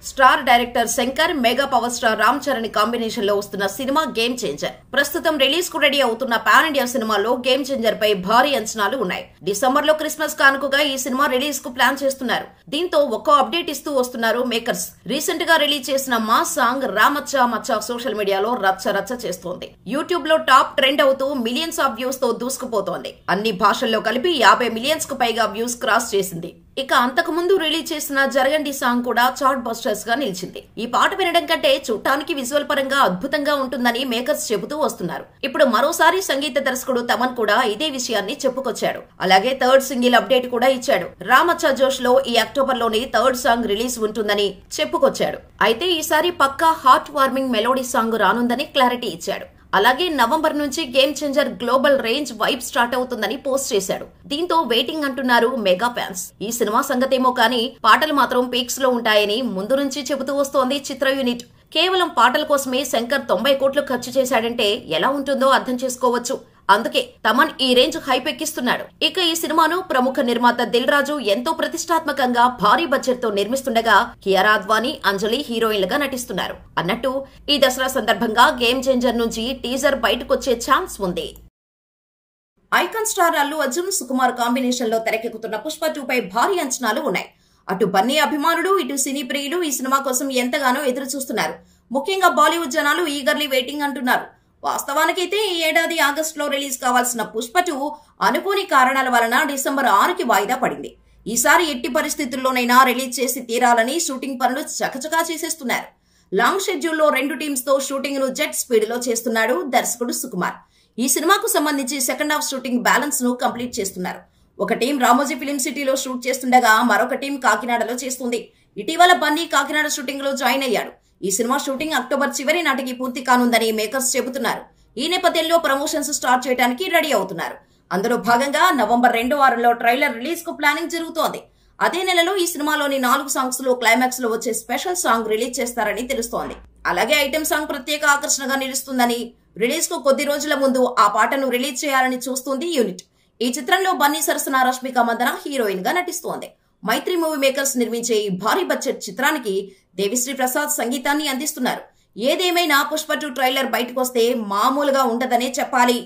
Star director Shankar, mega power star Ram Charan combination లో వస్తున్న cinema game changer. ప్రస్తుతం రిలీజ్ కు రెడీ అవుతున్న పాన్ ఇండియా సినిమాలో గేమ్ చేంజర్ పై భారీ అంచనాలు ఉన్నాయి. డిసెంబర్ లో క్రిస్మస్ కానుకగా ఈ సినిమా రిలీజ్ కు ప్లాన్ చేస్తున్నారు. దీంతో ఒక్కో అప్డేట్ ఇస్తూ వస్తున్నారు మేకర్స్. రీసెంట్ గా రిలీజ్ చేసిన మా సాంగ్ రామచ్చా మచ్చా సోషల్ మీడియాలో రచ్చ రచ్చ చేస్తోంది. యూట్యూబ్ లో టాప్ ట్రెండ్ అవుతూ మిలియన్స్ ఆఫ్ వ్యూస్ తో దూసుకుపోతోంది. అన్ని భాషల్లో కలిపి 50 మిలియన్స్ కు పైగా వ్యూస్ క్రాస్ చేసింది. ఇక అంతకు ముందు రిలీజ్ చేసిన జరగండి సాంగ్ కూడా చార్ట్ బస్టర్స్ గా నిలిచింది. ఈ పాట వినడం కంటే చూడటానికి విజువల్ పరంగా అద్భుతంగా ఉంటుందని మేకర్స్ చెబుతూ వస్తున్నారు. ఇప్పుడు మరోసారి సంగీత దర్శకుడు తమన్ కూడా ఇదే విషయాన్ని చెప్పుకొచ్చాడు. అలాగే థర్డ్ సింగిల్ అప్డేట్ కూడా ఇచ్చాడు. రామచ్చా జోష్ లో ఈ అక్టోబర్ లోని థర్డ్ సాంగ్ రిలీజ్ ఉంటుందని చెప్పుకొచ్చాడు. అయితే ఈసారి పక్కా హార్ట్ వార్మింగ్ మెలోడీ సాంగ్ రానుందని క్లారిటీ ఇచ్చాడు. అలాగే నవంబర్ నుంచి Game Changer global range vibe start అవుతుందని పోస్ట్ చేశాడు. దీంతో వెయిటింగ్ అంటున్నారు మెగా ఫ్యాన్స్. ఈ సినిమా సంగతేమో కానీ పాటలు మాత్రం పీక్స్ లో ఉంటాయని ముందు నుంచి చెబుతూ వస్తోంది చిత్ర యూనిట్. కేవలం పాటల కోసమే శంకర్ 90 కోట్లు ఖర్చు చేశాడంటే ఎలా ఉంటుందో అర్థం చేసుకోవచ్చు. అందుకే తమన్ ఈ రేంజ్ హైప్ ఎక్కిస్తున్నాడు. ఇక ఈ సినిమాను ప్రముఖ నిర్మాత దిల్ రాజు ఎంతో ప్రతిష్టాత్మకంగా భారీ బడ్జెట్ తో నిర్మిస్తుండగా కియారా అద్వానీ, అంజలి హీరోయిన్లుగా నటిస్తున్నారు. అన్నట్టు ఈ దసరా సందర్భంగా గేమ్ చేంజర్ నుంచి టీజర్ బయటకొచ్చే ఛాన్స్ ఉంది. Icon star Allu Arjun, Sukumar combination లో తెరకెక్కుతున్న పుష్ప 2 పై భారీ అంచనాలు ఉన్నాయి. అటు బన్నీ అభిమానులు, ఇటు సినీ ప్రియులు ఈ సినిమా కోసం ఎంతగానో ఎదురు చూస్తున్నారు. ముఖ్యంగా బాలీవుడ్ జనాలు ఈగర్లీ వెయిటింగ్ అంటున్నారు. వాస్తవానికైతే ఈ ఏడాది ఆగస్టులో రిలీజ్ కావాల్సిన పుష్ప 2 అనుకోని కారణాల వలన డిసెంబర్ 6కి వాయిదా పడింది. ఈసారి ఎట్టి పరిస్థితుల్లోనైనా రిలీజ్ చేసి తీరాలని షూటింగ్ పనులు చకచకా చేసేస్తున్నారు. లాంగ్ షెడ్యూల్లో 2 టీమ్స్ తో షూటింగ్ ను జెట్ స్పీడ్ లో చేస్తున్నాడు దర్శకుడు సుకుమార్. ఈ సినిమాకు సంబంధించి సెకండ్ హాఫ్ షూటింగ్ బ్యాలెన్స్ ను కంప్లీట్ చేస్తున్నారు. ఒక టీం రామోజీ ఫిలిం సిటీలో షూట్ చేస్తుండగా మరొక టీం కాకినాడలో చేస్తుంది. ఇటీవల బన్నీ కాకినాడ షూటింగ్ లో జాయిన్ అయ్యాడు. ఈ సినిమా షూటింగ్ అక్టోబర్ చివరి నాటికి పూర్తి కానుందని మేకర్స్ చెబుతున్నారు. ఈ నేపథ్యంలో ప్రమోషన్స్ స్టార్ట్ చేయడానికి రెడీ అవుతున్నారు. అందులో భాగంగా నవంబర్ 2వ వారంలో ట్రైలర్ రిలీజ్ కు ప్లానింగ్ జరుగుతోంది. అదే నెలలో ఈ సినిమాలోని 4 సాంగ్స్ లో క్లైమాక్స్ లో వచ్చే స్పెషల్ సాంగ్ రిలీజ్ చేస్తారని తెలుస్తోంది. అలాగే ఐటెం సాంగ్ ప్రత్యేక ఆకర్షణగా నిలుస్తుందని, రిలీజ్ కు కొద్ది రోజుల ముందు ఆ పాటను రిలీజ్ చేయాలని చూస్తుంది యూనిట్. ఈ చిత్రంలో బన్నీ సరసన రష్మిక మందన హీరోయిన్ గా నటిస్తోంది. మైత్రి మూవీ మేకర్స్ నిర్మించే ఈ భారీ బడ్జెట్ చిత్రానికి దేవిశ్రీ ప్రసాద్ సంగీతాన్ని అందిస్తున్నారు. ఏదేమైనా పుష్ప 2 ట్రైలర్ బయటకొస్తే మామూలుగా ఉండదనే చెప్పాలి.